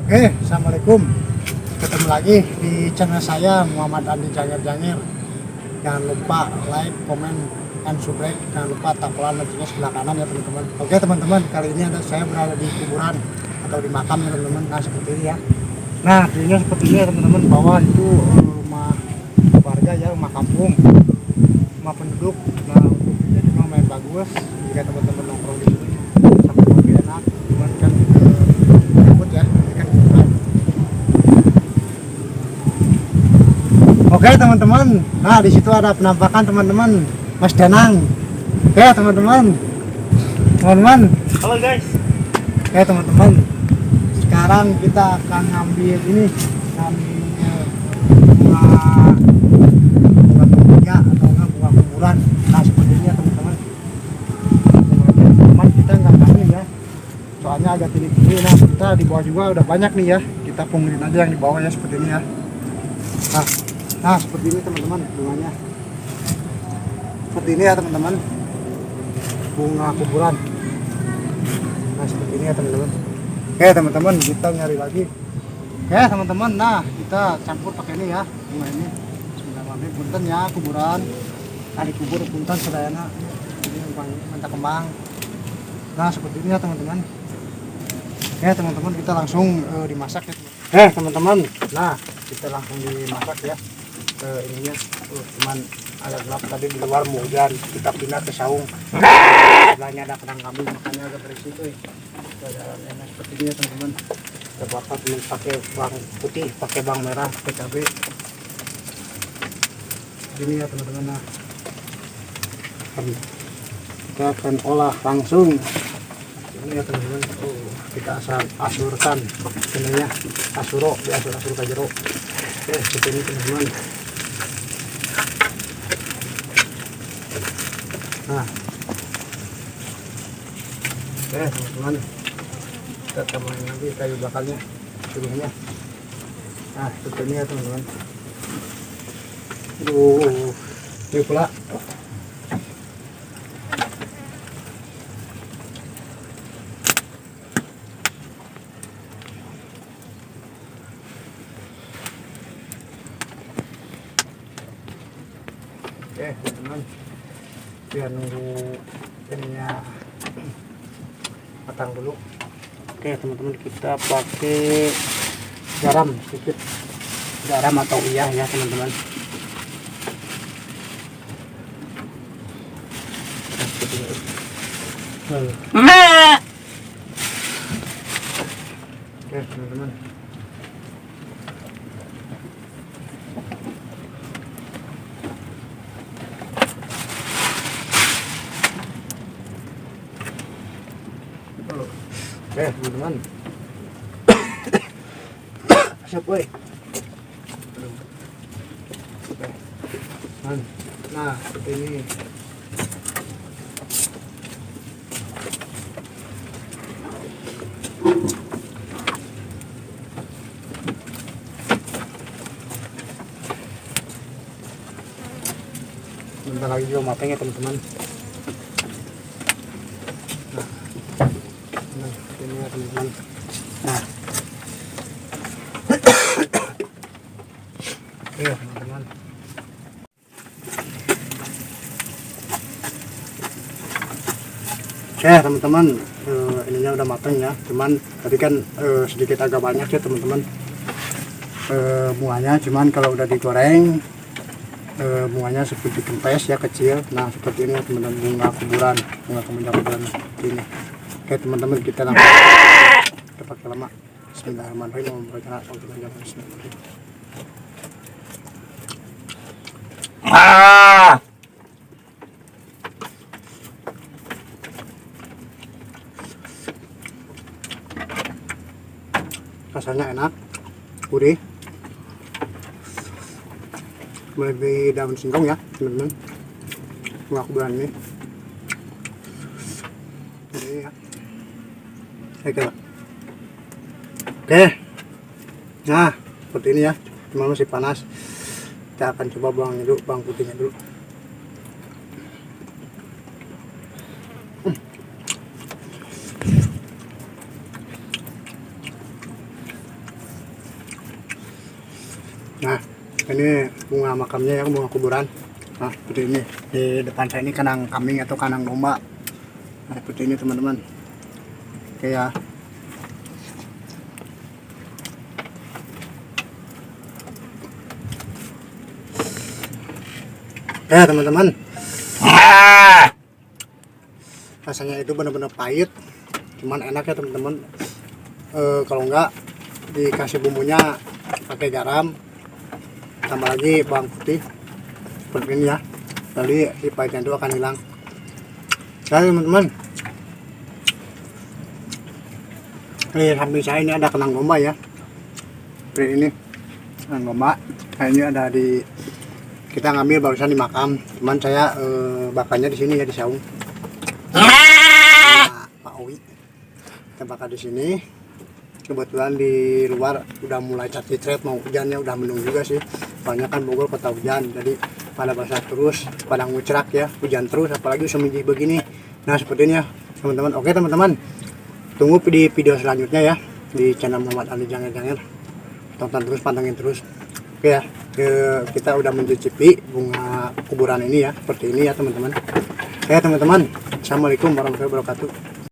Assalamualaikum. Ketemu lagi di channel saya Muhammad Andi Jangir. Jangan lupa like, komen, dan subscribe. Jangan lupa tampilan loncengnya sebelah kanan ya teman-teman. Oke teman-teman, kali ini saya berada di kuburan atau di makam ya teman-teman. Nah seperti ini ya. Nah dirinya seperti ini ya teman-teman. Bawah itu rumah warga ya, rumah kampung, rumah penduduk. Nah untuk video juga lumayan bagus. Jika teman-teman nongkrong di sini sampai lebih enak. Cuman kan ribut ya. Ini kan kuburan. Oke teman-teman, nah di situ ada penampakan teman-teman, Mas Danang. Oke teman-teman, Halo guys. Oke teman-teman, sekarang kita akan ngambil ini, bunga bunga atau enggak bunga kuburan. Nah seperti ini ya teman-teman. Teman kita nggak ngambil ya, soalnya agak tinggi. Nah kita di bawah juga udah banyak nih ya, kita pungutin aja yang di bawah ya seperti ini ya. Nah seperti ini teman-teman bunganya, seperti ini ya teman-teman, bunga kuburan. Nah seperti ini ya teman-teman. Oke teman-teman, kita nyari lagi. Oke teman-teman, nah kita campur pakai ini ya, bunga ini. Bismillahirrahmanirrahim. Punten ya kuburan, tadi kubur punten sedayana ini mentah kembang. Nah seperti ini ya teman-teman. Oke teman-teman, kita langsung dimasak ya teman-teman. Nah kita langsung dimasak ya. Ininya cuman agak gelap tadi di luar mau hujan, kita pindah ke saung. Sebelahnya ada kandang kambing, makanya agak berisiko ya. Enak seperti ini ya teman-teman. Kita bakar pakai bawang putih, pakai bawang merah, pakai cabai. Ini ya teman-teman. Nah kita akan olah langsung. Ini ya teman-teman. Kita asurkan ininya, asuro, asur kajero. Seperti ini teman-teman. Nah teman-teman, kita tambahin lagi kayu bakarnya seluruhnya. Nah seperti ini ya teman-teman. Ini pula teman-teman, biar nunggu ininya matang dulu. Oke teman-teman, kita pakai garam sedikit, garam atau iya ya teman-teman. Oke teman-teman, teman-teman. Siap woi. Nah seperti ini. Bentar lagi juga matang ya teman-teman. Ini ya teman-teman. Nah iya teman-teman. Teman-teman, ininya udah matang ya, cuman tadi kan sedikit agak banyak ya teman-teman bunganya. Cuman kalau udah digoreng bunganya seperti kempes ya, kecil. Nah seperti ini ya teman-teman, bunga kuburan ini. Oke teman-teman, kita langsung kita pakai lama. Bismillahirrahmanirrahim. Rasanya enak, gurih, lebih daun singkong ya teman-teman, bunga kuburan ini. Ini ya. Oke, nah seperti ini ya, cuma masih panas. Kita akan coba bawang dulu, bawang putihnya dulu. Nah, ini bunga makamnya ya, bunga kuburan. Nah, seperti ini. Di depan saya ini kandang kambing atau kandang domba. Nah, seperti ini teman-teman. Oke ya. Ya teman-teman, rasanya itu benar-benar pahit, cuman enak ya teman-teman. Kalau enggak dikasih bumbunya pakai garam, tambah lagi bawang putih seperti ini ya, jadi si pahitnya itu akan hilang. Ya teman-teman, di samping saya ini ada kandang domba ya, seperti ini kandang domba. Nah, ini ada di, kita ngambil barusan di makam, cuman saya bakarnya di sini ya, di saung. Nah, Pak Owi kita bakar di sini. Kebetulan di luar udah mulai cacitret, mau hujannya udah mendung juga sih, soalnya kan Bogor kota hujan, jadi pada basah terus, pada ngucerak ya, hujan terus, apalagi seminggu begini. Nah seperti ini ya teman-teman. Oke teman-teman, tunggu di video selanjutnya ya di channel Muhammad Ali Janger. Tonton terus, pantengin terus. Oke ya, kita udah mencicipi bunga kuburan ini ya, seperti ini ya teman-teman. Oke teman-teman, assalamualaikum warahmatullahi wabarakatuh.